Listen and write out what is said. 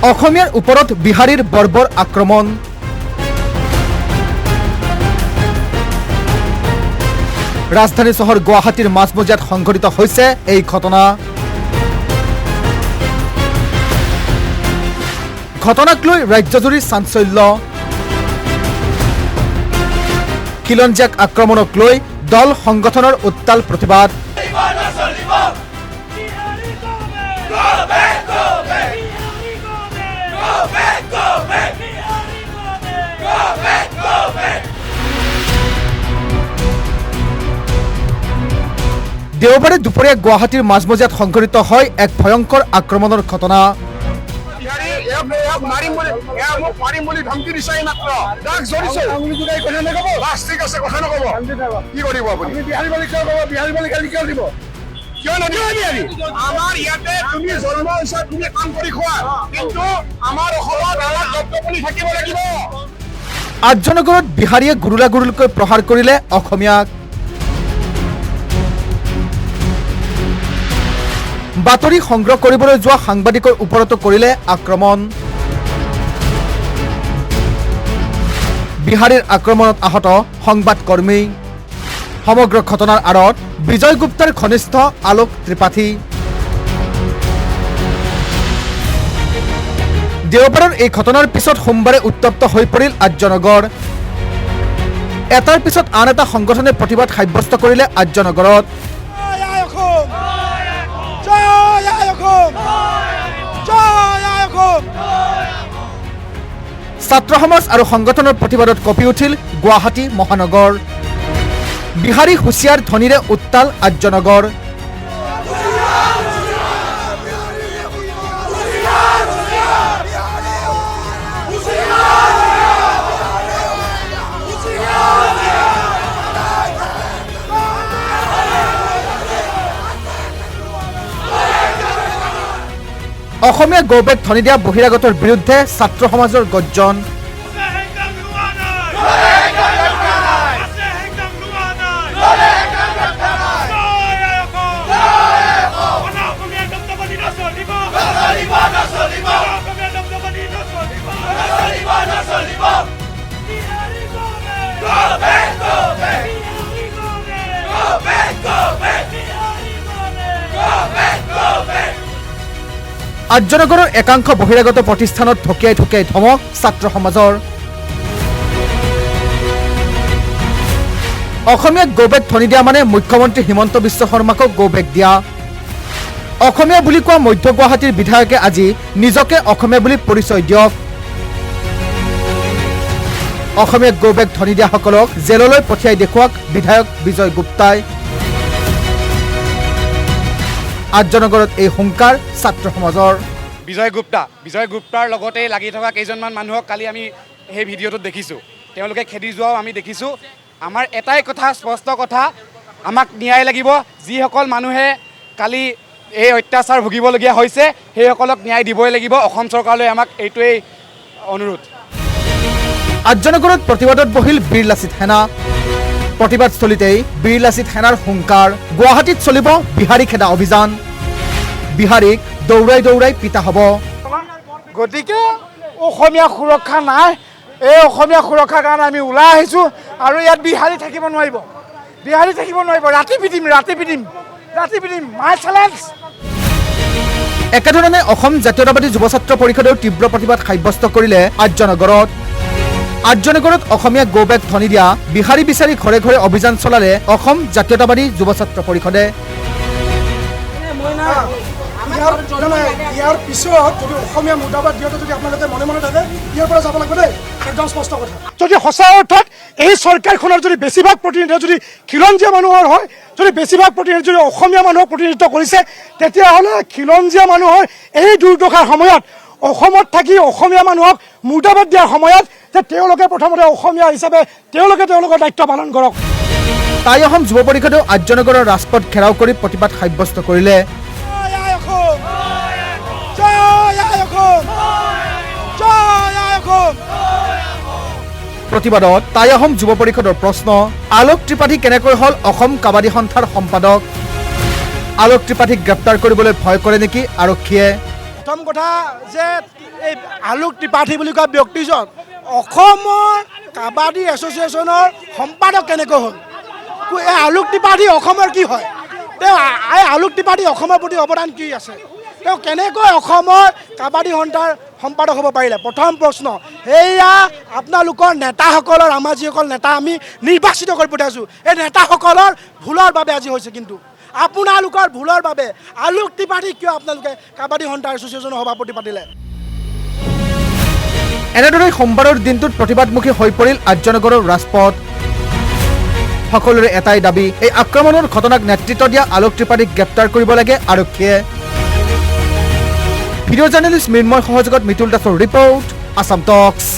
অসমীয়াৰ ওপৰত বিহাৰীৰ বৰ্বৰ আক্ৰমণ। ৰাজধানী চহৰ গুৱাহাটীৰ মাজমজিয়াত সংঘটিত হৈছে এই ঘটনা। ঘটনাক লৈ ৰাজ্যজুৰি চাঞ্চল্য। খিলঞ্জীয়াক আক্ৰমণক লৈ দল সংগঠনৰ উত্তাল প্ৰতিবাদ। দেওবাৰে দুপৰীয়া গুৱাহাটীৰ মাজমজিয়াত সংঘটিত হয় এক ভয়ংকৰ আক্ৰমণৰ ঘটনা। আঠজনগৰত বিহাৰীয়ে গুৰুলাগুৰুলকৈ প্ৰহাৰ কৰিলে অসমীয়াক। বাতৰি সংগ্ৰহ কৰিবলৈ যোৱা সাংবাদিকৰ ওপৰতো কৰিলে আক্ৰমণ। বিহাৰীৰ আক্ৰমণত আহত সংবাদকৰ্মী। সমগ্ৰ ঘটনাৰ আঁৰত বিজয় গুপ্তাৰ ঘনিষ্ঠ আলোক ত্ৰিপাঠী। দেওবাৰৰ এই ঘটনাৰ পিছত সোমবাৰে উত্তপ্ত হৈ পৰিল আৰ্যনগৰ। এটাৰ পিছত আন এটা সংগঠনে প্ৰতিবাদ সাব্যস্ত কৰিলে আৰ্যনগৰত। ছাত্ৰ সমাজ আৰু সংগঠনৰ প্ৰতিবাদত কঁপি উঠিল গুৱাহাটী মহানগৰ। বিহাৰী হুঁচিয়াৰ ধ্বনিৰে উত্তাল আৰ্যনগৰ। অসমীয়া গৌবেগ ধ্বনি দিয়া বহিৰাগতৰ বিৰুদ্ধে ছাত্ৰ সমাজৰ গৰ্জন। আৰ্যনগৰৰ একাংশ বহিৰাগত প্ৰতিষ্ঠানত ঢকিয়াই ঢকিয়াই ধমক ছাত্ৰ সমাজৰ। অসমীয়াক গৌবেগ ধ্বনি দিয়া মানে মুখ্যমন্ত্ৰী হিমন্ত বিশ্ব শৰ্মাকো গৌবেগ দিয়া। অসমীয়া বুলি কোৱা মধ্য গুৱাহাটীৰ বিধায়কে আজি নিজকে অসমীয়া বুলি পৰিচয় দিয়ক। অসমীয়াক গৌবেগ ধ্বনি দিয়াসকলক জেললৈ পঠিয়াই দেখুৱাওক বিধায়ক বিজয় গুপ্তাই। আৰ্যনগৰত এই হুংকাৰ ছাত্ৰ সমাজৰ। বিজয় গুপ্তাৰ লগতে লাগি থকা কেইজনমান মানুহক কালি আমি সেই ভিডিঅ'টোত দেখিছোঁ। তেওঁলোকে খেদি যোৱাও আমি দেখিছোঁ। আমাৰ এটাই কথা, স্পষ্ট কথা, আমাক ন্যায় লাগিব। যিসকল মানুহে কালি এই অত্যাচাৰ ভুগিবলগীয়া হৈছে সেইসকলক ন্যায় দিবই লাগিব। অসম চৰকাৰলৈ আমাক এইটোৱেই অনুৰোধ। আৰ্যনগৰত প্ৰতিবাদত বহিল বীৰ লাচিত সেনা। প্ৰতিবাদস্থলীতেই বীৰ লাচিত সেনাৰ হুংকাৰ। গুৱাহাটীত চলিব বিহাৰী খেদা অভিযান। বিহাৰীক দৌৰাই দৌৰাই পিতা হ'ব। গতিকে অসমীয়া সুৰক্ষা নাই। এই অসমীয়া সুৰক্ষাৰ কাৰণে আমি ওলাই আহিছোঁ আৰু ইয়াত বিহাৰী থাকিব নোৱাৰিব। ৰাতি পিটিম মাই চেলেঞ্জ। একেধৰণে অসম জাতীয়তাবাদী যুৱ ছাত্ৰ পৰিষদেও তীব্ৰ প্ৰতিবাদ সাব্যস্ত কৰিলে আৰ্যনগৰত। আৰ্যনগৰত অসমীয়া গৌবেগ ধ্বনি দিয়া বিহাৰী বিচাৰি ঘৰে ঘৰে অভিযান চলালে অসম জাতীয়তাবাদী যুৱ ছাত্ৰ পৰিষদে। ইয়াৰ পিছত যদি অসমীয়া মুৰ্দাবাদ দিওঁতে যদি আপোনালোকে মনে মনে থাকে ইয়াৰ পৰা যাব লাগিব দেই, একদম স্পষ্ট কথা। যদি সঁচা অৰ্থত এই চৰকাৰখনৰ যদি বেছিভাগ প্ৰতিনিধিত্ব যদি খিলঞ্জীয়া মানুহৰ হয়, যদি বেছিভাগ প্ৰতিনিধি যদি অসমীয়া মানুহক প্ৰতিনিধিত্ব কৰিছে, তেতিয়াহ'লে খিলঞ্জীয়া মানুহৰ এই দুৰ্দশাৰ সময়ত অসমত থাকি অসমীয়া মানুহক মুৰ্দাবাদ দিয়াৰ সময়ত যে তেওঁলোকে প্ৰথমতে অসমীয়া হিচাপে তেওঁলোকৰ দায়িত্ব পালন কৰক। তাই অসম যুৱ পৰিষদেও আৰ্যনগৰৰ ৰাজপথ ঘেৰাও কৰি প্ৰতিবাদ সাব্যস্ত কৰিলে। প্ৰতিবাদত তাই অসম যুৱ পৰিষদৰ প্ৰশ্ন, আলোক ত্ৰিপাঠী কেনেকৈ হ'ল অসম কাবাডী সন্থাৰ সম্পাদক? আলোক ত্ৰিপাঠীক গ্ৰেপ্তাৰ কৰিবলৈ ভয় কৰে নেকি আৰক্ষীয়ে? প্ৰথম কথা যে এই আলোক ত্ৰিপাঠী বুলি কোৱা ব্যক্তিজন অসমৰ কাবাডী এছ'চিয়েশ্যনৰ সম্পাদক কেনেকৈ হ'ল এই আলোক ত্ৰিপাঠী অসমৰ কি হয় তেওঁ এই আলোক ত্ৰিপাঠী অসমৰ প্ৰতি অৱদান কি আছে তেওঁ কেনেকৈ অসমৰ কাবাডী সন্থাৰ সম্পাদক হ'ব পাৰিলে প্ৰথম প্ৰশ্ন সেয়া আপোনালোকৰ নেতাসকলৰ আমাৰ যিসকল নেতা আমি নিৰ্বাচিত কৰি পঠাইছোঁ এই নেতাসকলৰ ভুলৰ বাবে আজি হৈছে কিন্তু আপোনালোকৰ ভুলৰ বাবে আলোক ত্ৰিপাঠী কিয় আপোনালোকে কাবাডী সন্থাৰ এছ'চিয়েশ্যনৰ সভাপতি পাতিলে এনেদৰে সোমবাৰৰ দিনটোত প্ৰতিবাদমুখী হৈ পৰিল আৰ্যনগৰৰ ৰাজপথ সকলোৰে এটাই দাবী এই আক্ৰমণৰ ঘটনাক নেতৃত্ব দিয়া আলোক ত্ৰিপাঠীক গ্ৰেপ্তাৰ কৰিব লাগে আৰক্ষীয়ে ভিডিঅ' জাৰ্নেলিষ্ট মৃন্ময় সহযোগত মিতুল দাসৰ ৰিপৰ্ট আছাম টক্স।